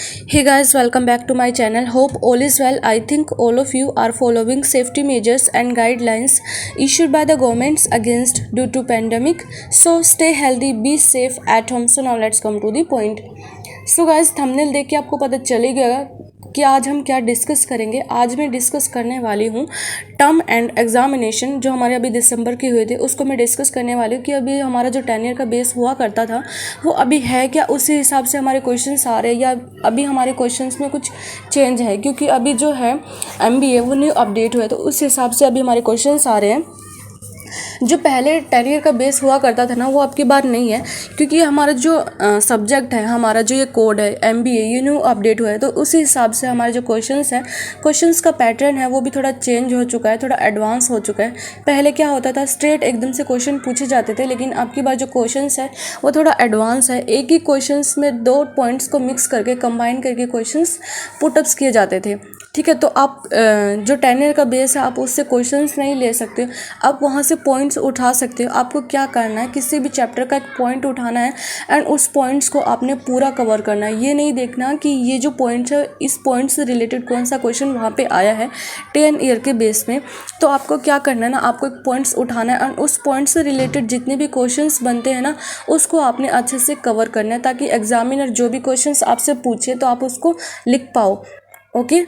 Hey guys, welcome back to my channel. Hope all is well. I think all of you are following safety measures and guidelines issued by the governments against due to pandemic. So stay healthy, be safe at home. So now let's come to the point. So guys, thumbnail देख के आपको पता चल ही गया कि आज हम क्या डिस्कस करेंगे। आज मैं डिस्कस करने वाली हूँ टर्म एंड एग्जामिनेशन जो हमारे अभी दिसंबर के हुए थे, उसको मैं डिस्कस करने वाली हूँ कि अभी हमारा जो 10 ईयर का बेस हुआ करता था वो अभी है क्या, उसी हिसाब से हमारे क्वेश्चंस आ रहे हैं या अभी हमारे क्वेश्चंस में कुछ चेंज है, क्योंकि अभी जो है MBA वो न्यू अपडेट हुआ है तो उस हिसाब से अभी हमारे क्वेश्चंस आ रहे हैं। जो पहले 10 ईयर का बेस हुआ करता था ना वो अब की बार नहीं है, क्योंकि हमारा जो सब्जेक्ट है, हमारा जो ये कोड है MBA ये न्यू अपडेट हुआ है तो उसी हिसाब से हमारे जो क्वेश्चंस हैं, क्वेश्चंस का पैटर्न है वो भी थोड़ा चेंज हो चुका है, थोड़ा एडवांस हो चुका है। पहले क्या होता था, स्ट्रेट एकदम से क्वेश्चन पूछे जाते थे, लेकिन अब की बार जो क्वेश्चंस है वो थोड़ा एडवांस है। एक ही क्वेश्चंस में दो पॉइंट्स को मिक्स करके कंबाइन करके क्वेश्चंस पुटअप्स किए जाते थे। ठीक है, तो आप जो 10 ईयर का बेस है आप उससे क्वेश्चंस नहीं ले सकते, आप वहाँ से पॉइंट्स उठा सकते हो। आपको क्या करना है, किसी भी चैप्टर का एक पॉइंट उठाना है एंड उस पॉइंट्स को आपने पूरा कवर करना है। ये नहीं देखना कि ये जो पॉइंट्स है इस पॉइंट से रिलेटेड कौन सा क्वेश्चन वहाँ पे आया है 10 ईयर के बेस में। तो आपको क्या करना है ना, आपको एक पॉइंट्स उठाना है एंड उस पॉइंट से रिलेटेड जितने भी क्वेश्चंस बनते हैं ना उसको आपने अच्छे से कवर करना है, ताकि एग्जामिनर जो भी क्वेश्चंस आपसे पूछे तो आप उसको लिख पाओ। Okay,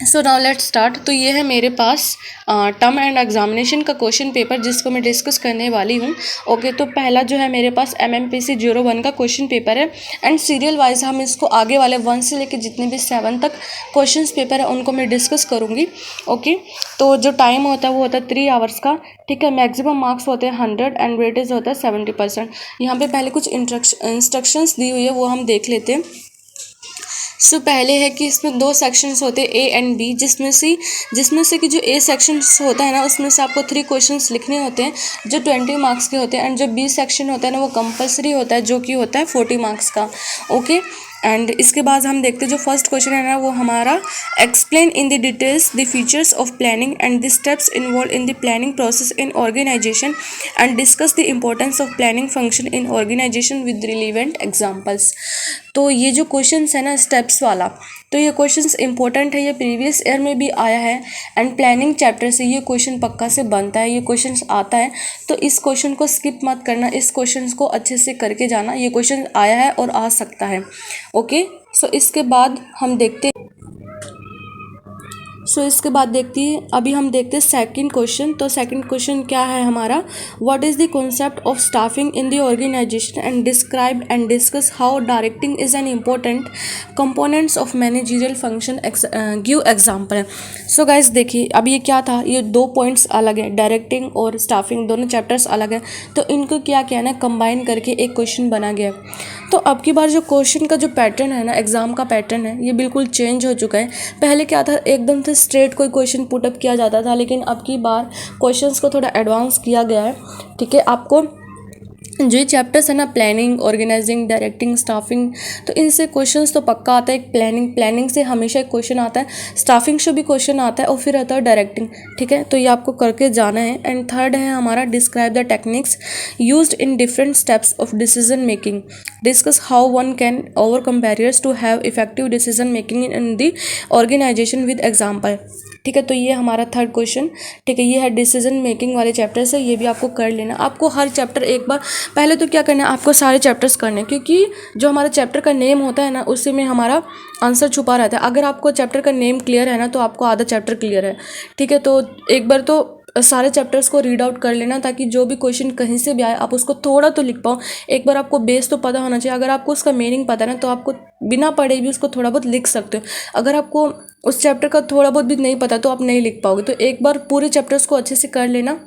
so now let's start. तो ये है मेरे पास टर्म एंड एग्जामिनेशन का क्वेश्चन पेपर जिसको मैं डिस्कस करने वाली हूँ। ओके, तो पहला जो है मेरे पास MMPC 01 का क्वेश्चन पेपर है एंड सीरियल वाइज हम इसको आगे वाले 1 से लेकर जितने भी 7 तक क्वेश्चंस पेपर है उनको मैं डिस्कस करूँगी। ओके, तो जो टाइम होता है वो होता है 3 आवर्स का। ठीक है, मैक्सिमम मार्क्स होते हैं 100 एंड वेटेज होता है 70%। यहाँ पर पहले कुछ इंस्ट्रक्शंस दी हुई है वो हम देख लेते हैं। सो पहले है कि इसमें 2 सेक्शंस होते हैं A एंड B, जिसमें से कि जो A सेक्शंस होता है ना उसमें से आपको 3 क्वेश्चंस लिखने होते हैं जो 20 मार्क्स के होते हैं एंड जो B सेक्शन होता है ना वो कंपलसरी होता है जो कि होता है 40 मार्क्स का। ओके, एंड इसके बाद हम देखते हैं जो फर्स्ट क्वेश्चन है ना वो हमारा explain in the details the features of planning and the steps involve in the planning process in organisation and discuss the importance of planning function in organisation with relevant examples. तो ये जो questions है ना steps वाला, तो ये questions important है, ये प्रीवियस ईयर में भी आया है एंड प्लानिंग चैप्टर से ये क्वेश्चन पक्का से बनता है, ये क्वेश्चन आता है। तो इस क्वेश्चन को स्किप मत करना, इस क्वेश्चन को अच्छे से करके जाना, ये क्वेश्चन आया है और आ सकता है। ओके, सो इसके बाद हम देखते हैं अभी हम देखते हैं सेकंड क्वेश्चन। तो सेकंड क्वेश्चन क्या है हमारा, what is the concept of staffing in the organisation and describe and discuss how directing is an important components of managerial function, give example. So guys देखिए अब ये क्या था, ये 2 पॉइंट्स अलग है, डायरेक्टिंग और स्टाफिंग दोनों चैप्टर्स अलग है, तो इनको क्या किया ना कंबाइन करके एक क्वेश्चन बना गया। तो अब की बार जो क्वेश्चन का जो पैटर्न है ना, एग्जाम का पैटर्न है, ये बिल्कुल चेंज हो चुका है। पहले क्या था, एकदम से स्ट्रेट कोई क्वेश्चन पुटअप किया जाता था, लेकिन अब की बार क्वेश्चंस को थोड़ा एडवांस किया गया है। ठीक है, आपको जो ये चैप्टर्स है ना प्लानिंग, ऑर्गेनाइजिंग, डायरेक्टिंग, स्टाफिंग, तो इनसे क्वेश्चंस तो पक्का आता है। एक प्लानिंग से हमेशा एक क्वेश्चन आता है, स्टाफिंग से भी क्वेश्चन आता है और फिर आता है डायरेक्टिंग। ठीक है, तो ये आपको करके जाना है। एंड थर्ड है हमारा describe the techniques used in different steps of decision making, discuss how one can overcome barriers to have effective decision making in the organisation with example. ठीक है, तो ये हमारा थर्ड क्वेश्चन। ठीक है, ये है डिसीजन मेकिंग वाले चैप्टर से, ये भी आपको कर लेना। आपको हर चैप्टर एक बार पहले तो क्या करना है, आपको सारे चैप्टर्स करने हैं, क्योंकि जो हमारा चैप्टर का नेम होता है ना उसी में हमारा आंसर छुपा रहता है। अगर आपको चैप्टर का नेम क्लियर है ना तो आपको आधा चैप्टर क्लियर है। ठीक है, तो एक बार तो सारे चैप्टर्स को रीड आउट कर लेना, ताकि जो भी क्वेश्चन कहीं से भी आए आप उसको थोड़ा तो लिख पाओ। एक बार आपको बेस तो पता होना चाहिए, अगर आपको उसका मीनिंग पता है ना तो आपको बिना पढ़े भी उसको थोड़ा बहुत लिख सकते हो। अगर आपको उस चैप्टर का थोड़ा बहुत भी नहीं पता तो आप नहीं लिख पाओगे। तो एक बार पूरे चैप्टर्स को अच्छे से कर लेना।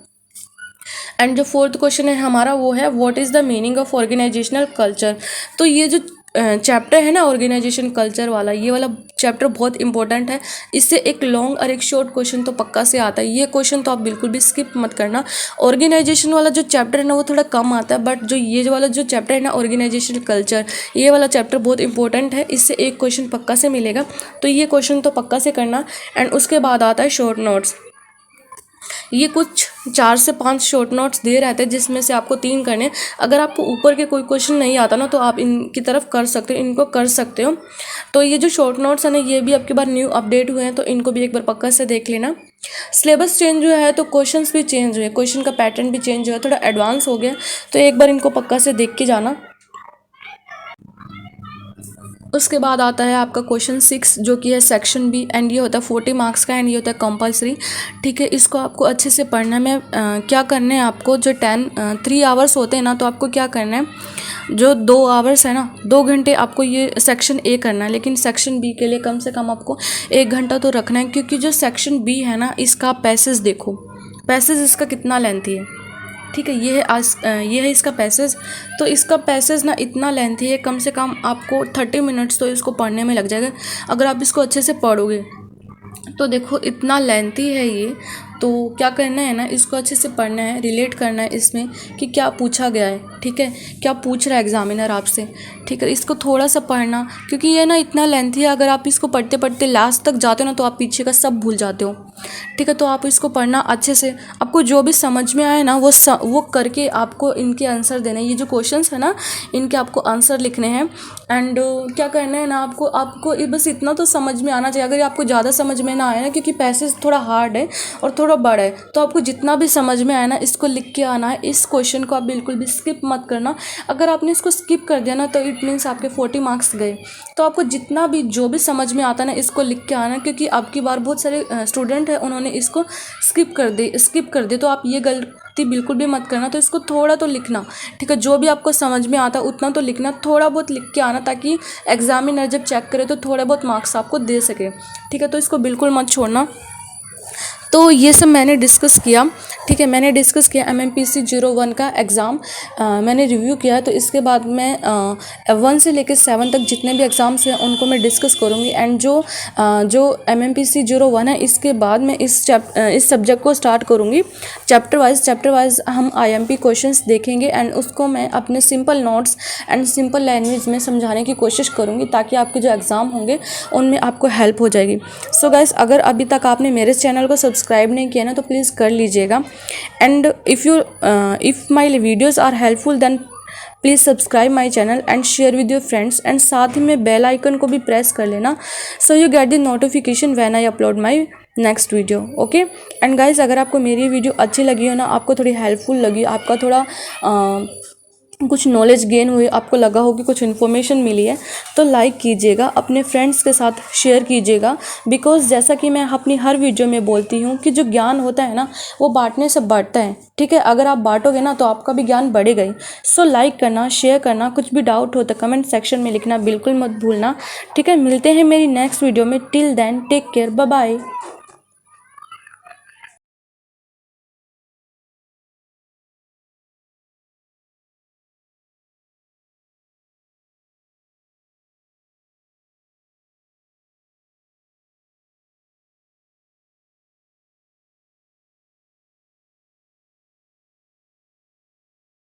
एंड जो फोर्थ क्वेश्चन है हमारा वो है what is the meaning of organisational culture. तो ये जो चैप्टर है ना ऑर्गेनाइजेशन कल्चर वाला, ये वाला चैप्टर बहुत इंपॉर्टेंट है। इससे एक लॉन्ग और एक शॉर्ट क्वेश्चन तो पक्का से आता है, ये क्वेश्चन तो आप बिल्कुल भी स्किप मत करना। ऑर्गेनाइजेशन वाला जो चैप्टर है ना वो थोड़ा कम आता है, बट जो ये वाला जो चैप्टर है ना ऑर्गेनाइजेशन कल्चर, ये वाला चैप्टर बहुत इंपॉर्टेंट है, इससे एक क्वेश्चन पक्का से मिलेगा। तो ये क्वेश्चन तो पक्का से करना। एंड उसके बाद आता है शॉर्ट नोट्स। ये कुछ 4 से 5 शॉर्ट नोट्स दिए रहते हैं जिसमें से आपको 3 करने। अगर आपको ऊपर के कोई क्वेश्चन नहीं आता ना तो आप इनकी तरफ कर सकते हो, इनको कर सकते हो। तो ये जो शॉर्ट नोट्स है ना ये भी आपके बार न्यू अपडेट हुए हैं, तो इनको भी एक बार पक्का से देख लेना। सिलेबस चेंज हुआ है तो क्वेश्चंस भी चेंज हुए, क्वेश्चन का पैटर्न भी चेंज हुआ है, थोड़ा एडवांस हो गया, तो एक बार इनको पक्का से देख के जाना। उसके बाद आता है आपका क्वेश्चन 6 जो कि है सेक्शन बी, एंड ये होता है 40 मार्क्स का, एंड ये होता है कंपलसरी। ठीक है, इसको आपको अच्छे से पढ़ना है। क्या करना है आपको, जो 3 आवर्स होते हैं ना, तो आपको क्या करना है, जो 2 आवर्स है ना, 2 घंटे आपको ये सेक्शन ए करना है, लेकिन सेक्शन बी के लिए कम से कम आपको 1 घंटा तो रखना है, क्योंकि जो सेक्शन बी है ना इसका पैसेज देखो, पैसेज इसका कितना लेंथी है। ठीक है, ये है इसका पैसेज। तो इसका पैसेज ना इतना लेंथी है, कम से कम आपको 30 मिनट्स तो इसको पढ़ने में लग जाएगा अगर आप इसको अच्छे से पढ़ोगे। तो देखो इतना लेंथी है ये, तो क्या करना है ना, इसको अच्छे से पढ़ना है, रिलेट करना है इसमें कि क्या पूछा गया है। ठीक है, क्या पूछ रहा है एग्जामिनर आपसे। ठीक है, इसको थोड़ा सा पढ़ना, क्योंकि ये ना इतना लेंथी है, अगर आप इसको पढ़ते पढ़ते लास्ट तक जाते हो ना तो आप पीछे का सब भूल जाते हो। ठीक है, तो आप इसको पढ़ना अच्छे से, आपको जो भी समझ में आए ना वो करके आपको इनके आंसर देने हैं। ये जो क्वेश्चंस है ना इनके आपको आंसर लिखने हैं। एंड क्या करना है ना, आपको बस इतना तो समझ में आना चाहिए। अगर आपको ज़्यादा समझ में ना आए ना, क्योंकि पैसेज थोड़ा हार्ड है और थोड़ा बड़ा है, तो आपको जितना भी समझ में आए ना इसको लिख के आना है। इस क्वेश्चन को आप बिल्कुल भी स्किप मत करना। अगर आपने इसको स्किप कर दिया ना तो इट मीन्स आपके 40 मार्क्स गए। तो आपको जितना भी जो भी समझ में आता है ना इसको लिख के आना, क्योंकि आपकी बार बहुत सारे स्टूडेंट हैं उन्होंने इसको स्किप कर दे, तो आप ये गलती बिल्कुल भी मत करना। तो इसको थोड़ा तो लिखना। ठीक है, जो भी आपको समझ में आता है उतना तो लिखना, थोड़ा बहुत लिख के आना, ताकि एग्जामिनर जब चेक करे तो थोड़े बहुत मार्क्स आपको दे सके। ठीक है, तो इसको बिल्कुल मत छोड़ना। तो ये सब मैंने डिस्कस किया। ठीक है, मैंने डिस्कस किया MMPC 01 का एग्ज़ाम मैंने रिव्यू किया। तो इसके बाद मैं 1 से लेकर 7 तक जितने भी एग्ज़ाम्स हैं उनको मैं डिस्कस करूँगी। एंड जो MMPC 01 है इसके बाद मैं इस सब्जेक्ट को स्टार्ट करूँगी चैप्टर वाइज हम IMP क्वेश्चंस देखेंगे, एंड उसको मैं अपने simple notes and simple language में समझाने की कोशिश करूँगी, ताकि आपके जो एग्ज़ाम होंगे उनमें आपको हेल्प हो जाएगी। सो गाइस, अगर अभी तक आपने मेरे चैनल को सब्सक्राइब नहीं किया ना तो प्लीज़ कर लीजिएगा। And if my videos are helpful then please subscribe my channel and share with your friends, and साथ ही में बेल आइकन को भी प्रेस कर लेना, so you get the notification when I upload my next video. Okay, and guys, अगर आपको मेरी वीडियो अच्छी लगी हो ना, आपको थोड़ी हेल्पफुल लगी, आपका थोड़ा कुछ नॉलेज गेन हुई, आपको लगा हो कि कुछ इन्फॉर्मेशन मिली है, तो लाइक कीजिएगा, अपने फ्रेंड्स के साथ शेयर कीजिएगा। बिकॉज़ जैसा कि मैं अपनी हर वीडियो में बोलती हूँ कि जो ज्ञान होता है ना वो बांटने से बढ़ता है। ठीक है, अगर आप बांटोगे ना तो आपका भी ज्ञान बढ़ेगा ही। सो लाइक करना, शेयर करना, कुछ भी डाउट हो तो कमेंट सेक्शन में लिखना बिल्कुल मत भूलना। ठीक है, मिलते हैं मेरी नेक्स्ट वीडियो में। Till then take care, bye bye.